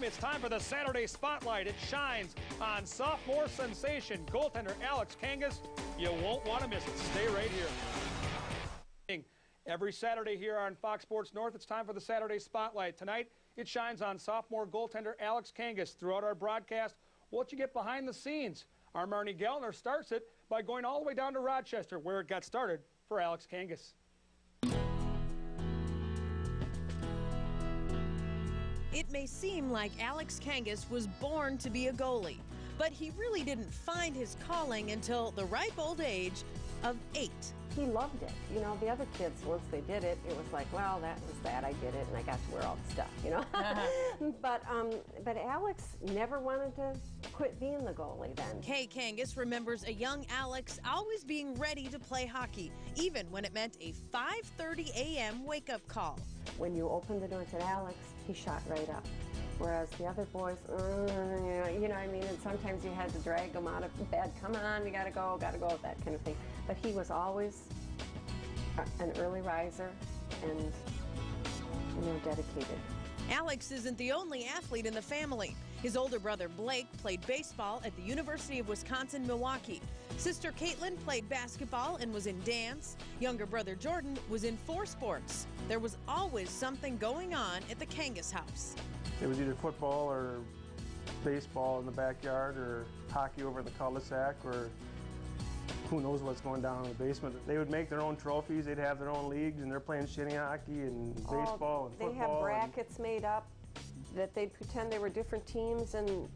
It's time for the Saturday Spotlight. It shines on sophomore sensation goaltender Alex Kangas. You won't want to miss it. Stay right here. Every Saturday here on Fox Sports North, it's time for the Saturday Spotlight. Tonight, it shines on sophomore goaltender Alex Kangas. Throughout our broadcast, what you get behind the scenes. Our Marnie Gellner starts it by going all the way down to Rochester, where it got started for Alex Kangas. It may seem like Alex Kangas was born to be a goalie, but he really didn't find his calling until the ripe old age of 8. He loved it. You know, the other kids, once they did it, it was like, well, that was that. I did it, and I got to wear all the stuff, you know. But Alex never wanted to quit being the goalie then. Kay Kangas remembers a young Alex always being ready to play hockey, even when it meant a 5:30 a.m. wake-up call. When you opened the door to Alex, he shot right up. Whereas the other boys, you know what I mean? And sometimes you had to drag them out of bed. Come on, you gotta go, that kind of thing. But he was always an early riser and, you know, dedicated. Alex isn't the only athlete in the family. His older brother Blake played baseball at the University of Wisconsin-Milwaukee. Sister Caitlin played basketball and was in dance. Younger brother Jordan was in 4 sports. There was always something going on at the Kangas house. It was either football or baseball in the backyard or hockey over the cul-de-sac or who knows what's going down in the basement. They would make their own trophies. They'd have their own leagues, and they're playing shinny hockey and baseball and football. They have brackets made up that they'd pretend they were different teams, and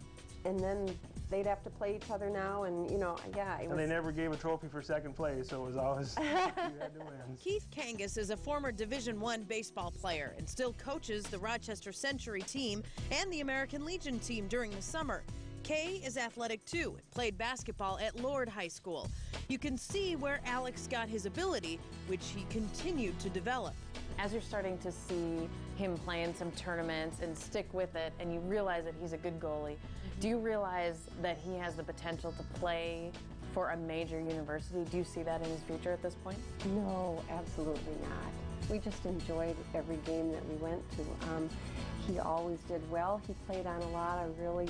then they'd have to play each other now, and you know, yeah. And they never gave a trophy for second place, so it was always you had to win. Keith Kangas is a former Division I baseball player and still coaches the Rochester Century team and the American Legion team during the summer. Kay is athletic too and played basketball at Lord High School. You can see where Alex got his ability, which he continued to develop. As you're starting to see him play in some tournaments and stick with it, and you realize that he's a good goalie, do you realize that he has the potential to play for a major university? Do you see that in his future at this point? No, absolutely not. We just enjoyed every game that we went to. He always did well. He played on a lot of really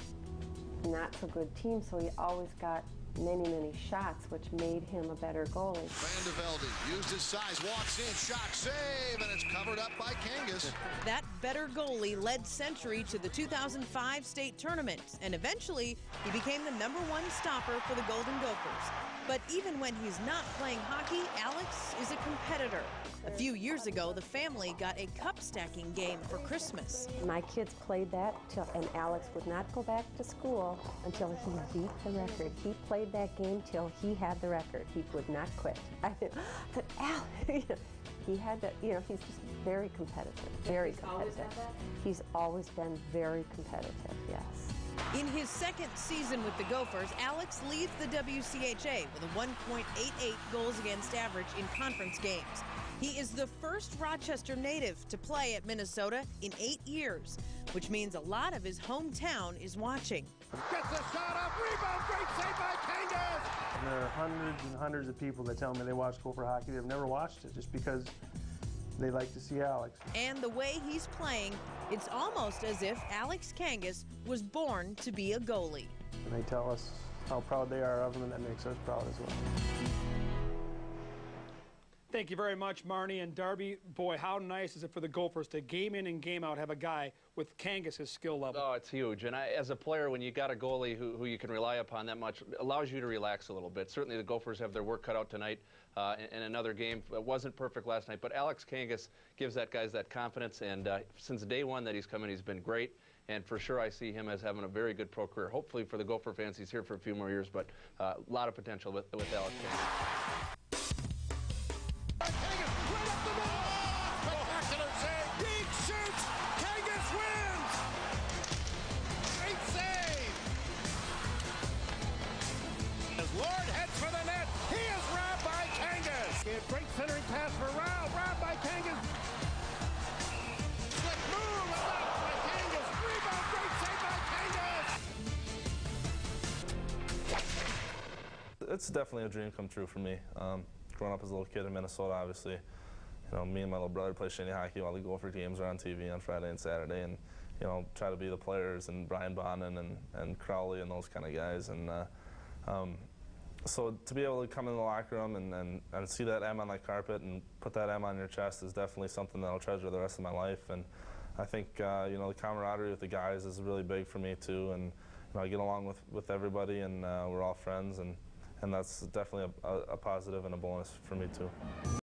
not so good teams, so he always got many shots, which made him a better goalie. Van de Velde used his size, walks in, shot, save, and it's covered up by Kangas. That better goalie led Century to the 2005 state tournament, and eventually he became the #1 stopper for the Golden Gophers. But even when he's not playing hockey, Alex is a competitor. A few years ago, the family got a cup stacking game for Christmas. My kids played that, and Alex would not go back to school until he beat the record. He played that game till he had the record. He would not quit. I thought, Alex, he had to, you know, he's just very competitive, very competitive. He's always been very competitive, yes. In his second season with the Gophers, Alex leads the WCHA with a 1.88 goals against average in conference games. He is the first Rochester native to play at Minnesota in 8 years, which means a lot of his hometown is watching. Gets a shot up, rebound, great save by Kangas! And there are hundreds and hundreds of people that tell me they watch Gopher hockey. They've never watched it just because they like to see Alex. And the way he's playing, it's almost as if Alex Kangas was born to be a goalie. And they tell us how proud they are of him, and that makes us proud as well. Thank you very much, Marnie and Darby. Boy, how nice is it for the Gophers to game in and game out have a guy with Kangas' skill level. Oh, it's huge. And as a player, when you got a goalie who you can rely upon that much, it allows you to relax a little bit. Certainly the Gophers have their work cut out tonight in another game. It wasn't perfect last night, but Alex Kangas gives that guys that confidence. And since day one that he's come in, he's been great. And for sure, I see him as having a very good pro career. Hopefully for the Gopher fans, he's here for a few more years, but a lot of potential with Alex Kangas. Great centering pass for Rao. Robbed by Kangas. Slick move. Allowed by Kangas. Rebound. Great save by Kangas. It's definitely a dream come true for me. Growing up as a little kid in Minnesota, obviously, you know, me and my little brother play shinny hockey while the Gopher games are on TV on Friday and Saturday, and you know, try to be the players and Brian Bonnen and Crowley and those kind of guys. And so to be able to come in the locker room and see that M on that carpet and put that M on your chest is definitely something that I'll treasure the rest of my life. And I think you know, the camaraderie with the guys is really big for me too. And you know, I get along with everybody, and we're all friends, and that's definitely a positive and a bonus for me too.